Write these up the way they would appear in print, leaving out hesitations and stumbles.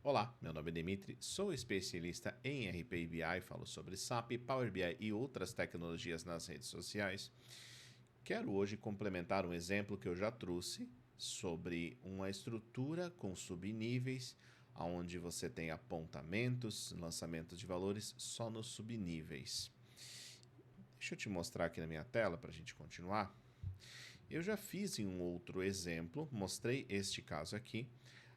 Olá, meu nome é Dimitri, sou especialista em RP e BI, falo sobre SAP, Power BI e outras tecnologias nas redes sociais. Quero hoje complementar um exemplo que eu já trouxe sobre uma estrutura com subníveis, onde você tem apontamentos, lançamentos de valores só nos subníveis. Deixa eu te mostrar aqui na minha tela para a gente continuar. Eu já fiz em um outro exemplo, mostrei este caso aqui,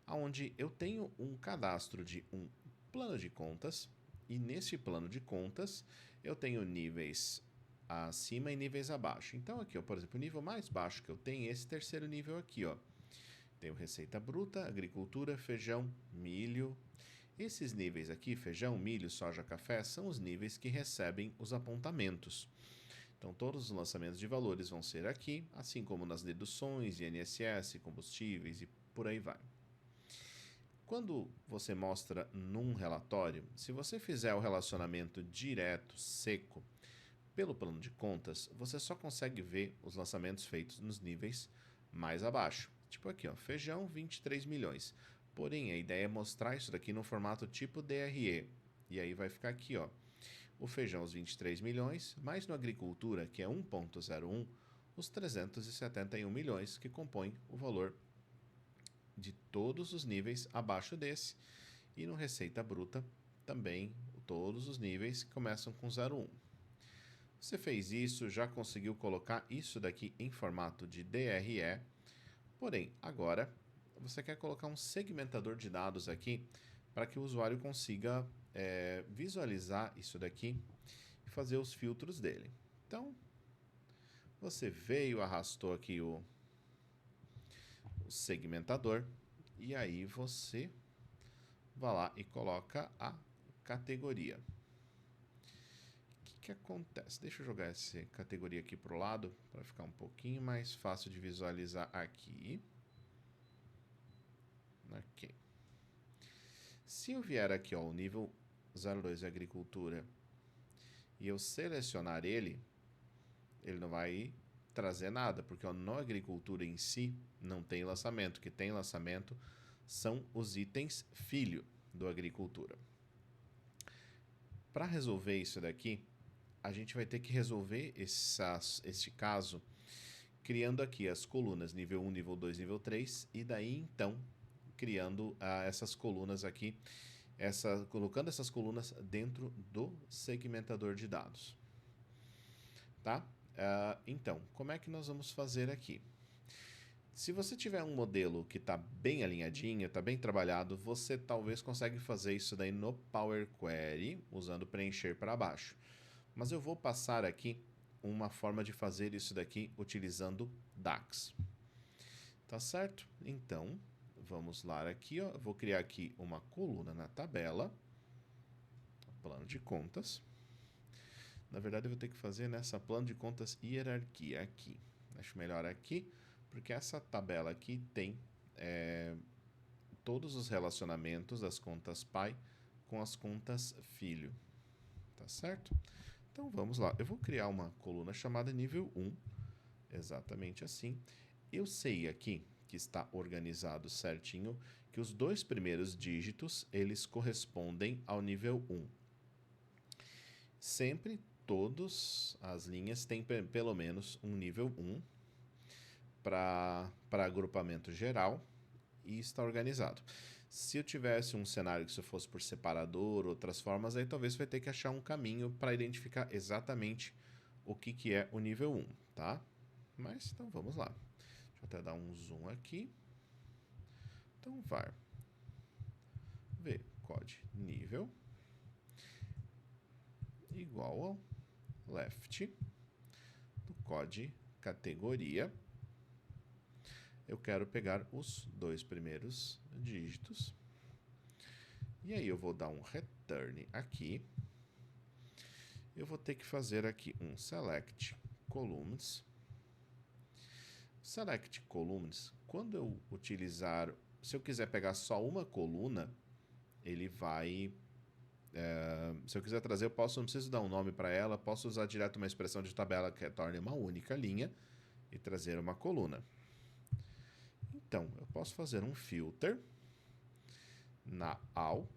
onde eu tenho um cadastro de um plano de contas e nesse plano de contas eu tenho níveis acima e níveis abaixo. Então aqui, ó, por exemplo, o nível mais baixo que eu tenho é esse terceiro nível aqui, ó. Tenho receita bruta, agricultura, feijão, milho. Esses níveis aqui, feijão, milho, soja, café, são os níveis que recebem os apontamentos. Então, todos os lançamentos de valores vão ser aqui, assim como nas deduções, INSS, combustíveis e por aí vai. Quando você mostra num relatório, se você fizer o relacionamento direto, seco, pelo plano de contas, você só consegue ver os lançamentos feitos nos níveis mais abaixo. Tipo aqui, ó, feijão, 23 milhões. Porém, a ideia é mostrar isso daqui no formato tipo DRE. E aí vai ficar aqui, ó, o feijão os 23 milhões, mais no agricultura, que é 1,01, os 371 milhões que compõem o valor de todos os níveis abaixo desse, e no receita bruta também todos os níveis que começam com 0,1. Você fez isso, já conseguiu colocar isso daqui em formato de DRE, porém agora você quer colocar um segmentador de dados aqui para que o usuário consiga visualizar isso daqui e fazer os filtros dele. Então, você veio, arrastou aqui o segmentador e aí você vai lá e coloca a categoria. O que acontece? Deixa eu jogar essa categoria aqui para o lado para ficar um pouquinho mais fácil de visualizar aqui. Ok. Se eu vier aqui, ó, o nível 02 de agricultura e eu selecionar ele, ele não vai trazer nada, porque ó, na agricultura em si não tem lançamento. O que tem lançamento são os itens filho do agricultura. Para resolver isso daqui, a gente vai ter que resolver este caso criando aqui as colunas nível 1, nível 2, nível 3 e daí então criando essas colunas aqui, colocando essas colunas dentro do segmentador de dados. Tá? Então, como é que nós vamos fazer aqui? Se você tiver um modelo que está bem alinhadinho, está bem trabalhado, você talvez consegue fazer isso daí no Power Query, usando preencher para baixo. Mas eu vou passar aqui uma forma de fazer isso daqui utilizando DAX. Tá certo? Então, vamos lá aqui, ó. Vou criar aqui uma coluna na tabela, plano de contas. Na verdade, eu vou ter que fazer nessa plano de contas hierarquia aqui. Acho melhor aqui, porque essa tabela aqui tem todos os relacionamentos das contas pai com as contas filho. Tá certo? Então vamos lá. Eu vou criar uma coluna chamada nível 1, exatamente assim. Eu sei aqui que está organizado certinho que os dois primeiros dígitos eles correspondem ao nível 1. Sempre todas as linhas têm pelo menos um nível 1 para agrupamento geral e está organizado. Se eu tivesse um cenário que isso fosse por separador, outras formas, aí talvez vai ter que achar um caminho para identificar exatamente o que é o nível 1, tá? Mas então vamos lá. Deixa eu até dar um zoom aqui. Então var v code nível igual ao left do code categoria. Eu quero pegar os dois primeiros dígitos. E aí eu vou dar um return aqui. Eu vou ter que fazer aqui um select columns. Select columns, quando eu utilizar, se eu quiser pegar só uma coluna, ele vai... se eu quiser trazer, eu posso, não preciso dar um nome para ela, posso usar direto uma expressão de tabela que retorne uma única linha e trazer uma coluna. Então, eu posso fazer um filter na AU,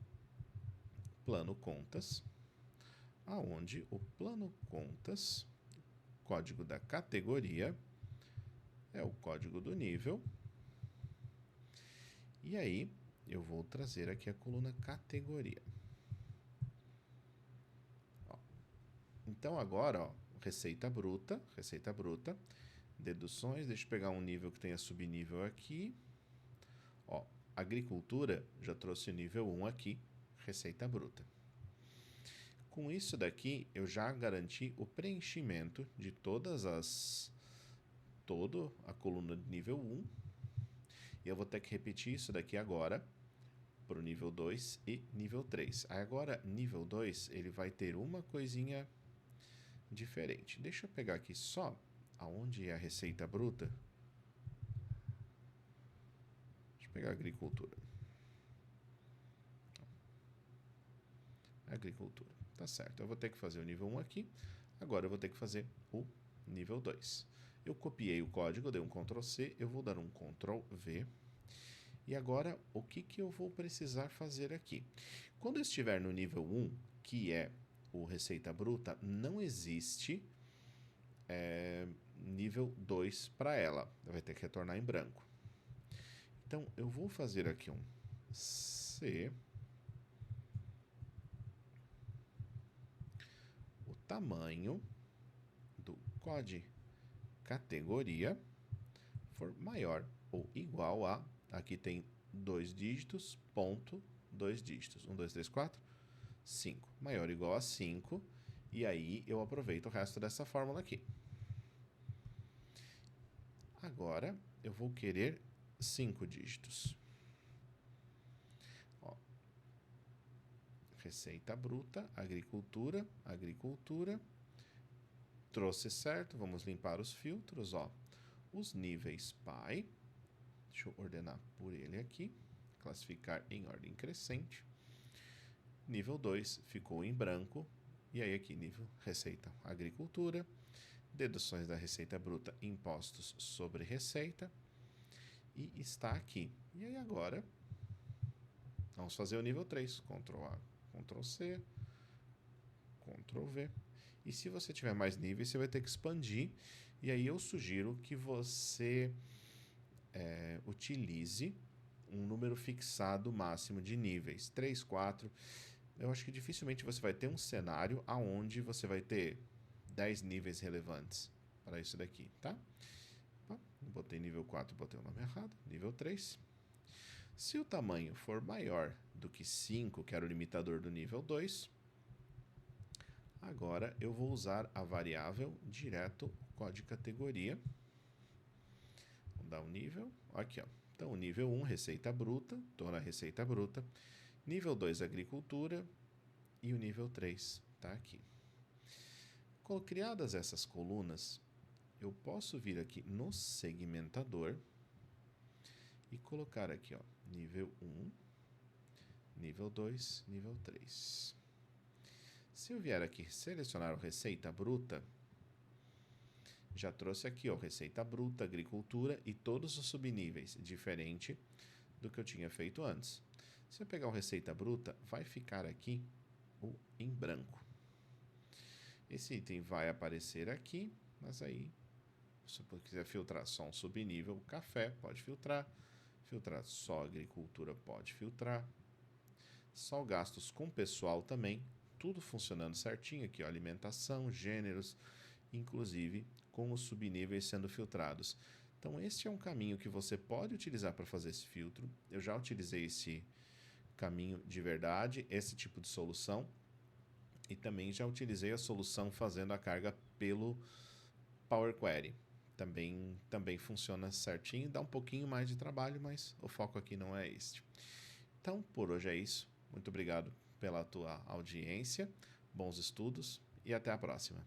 plano contas, aonde o plano contas, código da categoria, é o código do nível. E aí, eu vou trazer aqui a coluna categoria. Ó. Então, agora, ó, receita bruta, deduções, deixa eu pegar um nível que tenha subnível aqui. Ó, agricultura, já trouxe o nível 1 aqui, receita bruta. Com isso daqui, eu já garanti o preenchimento de toda a coluna de nível 1. E eu vou ter que repetir isso daqui agora para o nível 2 e nível 3. Agora, nível 2, ele vai ter uma coisinha diferente. Deixa eu pegar aqui só aonde é a receita bruta. Deixa eu pegar a agricultura. Agricultura. Tá certo. Eu vou ter que fazer o nível 1 aqui. Agora eu vou ter que fazer o nível 2. Eu copiei o código, dei um Ctrl C, eu vou dar um Ctrl V. E agora, o que eu vou precisar fazer aqui? Quando eu estiver no nível 1, que é o receita bruta, não existe nível 2 para ela. Vai ter que retornar em branco. Então, eu vou fazer aqui um C. O tamanho do código categoria for maior ou igual a, aqui tem 2 dígitos, ponto, 2 dígitos, 1, 2, 3, 4, 5, maior ou igual a 5, e aí eu aproveito o resto dessa fórmula aqui. Agora, eu vou querer 5 dígitos. Ó. Receita bruta, agricultura, trouxe certo, vamos limpar os filtros, ó. Os níveis pai, deixa eu ordenar por ele aqui, classificar em ordem crescente. Nível 2 ficou em branco, e aí aqui nível receita agricultura, deduções da receita bruta, impostos sobre receita, e está aqui. E aí agora, vamos fazer o nível 3, Ctrl A, Ctrl C, Ctrl V. E se você tiver mais níveis, você vai ter que expandir. E aí eu sugiro que você utilize um número fixado máximo de níveis, 3, 4. Eu acho que dificilmente você vai ter um cenário aonde você vai ter 10 níveis relevantes para isso daqui, tá? Botei nível 4, botei o nome errado, nível 3. Se o tamanho for maior do que 5, que era o limitador do nível 2, agora eu vou usar a variável direto código categoria. Vamos dar um nível, aqui ó. Então, nível 1, receita bruta, estou na receita bruta. Nível 2, agricultura. E o nível 3 está aqui. Criadas essas colunas, eu posso vir aqui no segmentador e colocar aqui, ó, nível 1, nível 2, nível 3. Se eu vier aqui selecionar o receita bruta, já trouxe aqui, ó, receita bruta, agricultura e todos os subníveis, diferente do que eu tinha feito antes. Se eu pegar o receita bruta, vai ficar aqui em branco. Esse item vai aparecer aqui, mas aí, se você quiser filtrar só um subnível, café, pode filtrar. Filtrar só agricultura, pode filtrar. Só gastos com pessoal também, tudo funcionando certinho aqui, ó, alimentação, gêneros, inclusive com os subníveis sendo filtrados. Então, este é um caminho que você pode utilizar para fazer esse filtro. Eu já utilizei esse caminho de verdade, esse tipo de solução, e também já utilizei a solução fazendo a carga pelo Power Query. Também funciona certinho, dá um pouquinho mais de trabalho, mas o foco aqui não é este. Então, por hoje é isso. Muito obrigado pela tua audiência, bons estudos e até a próxima.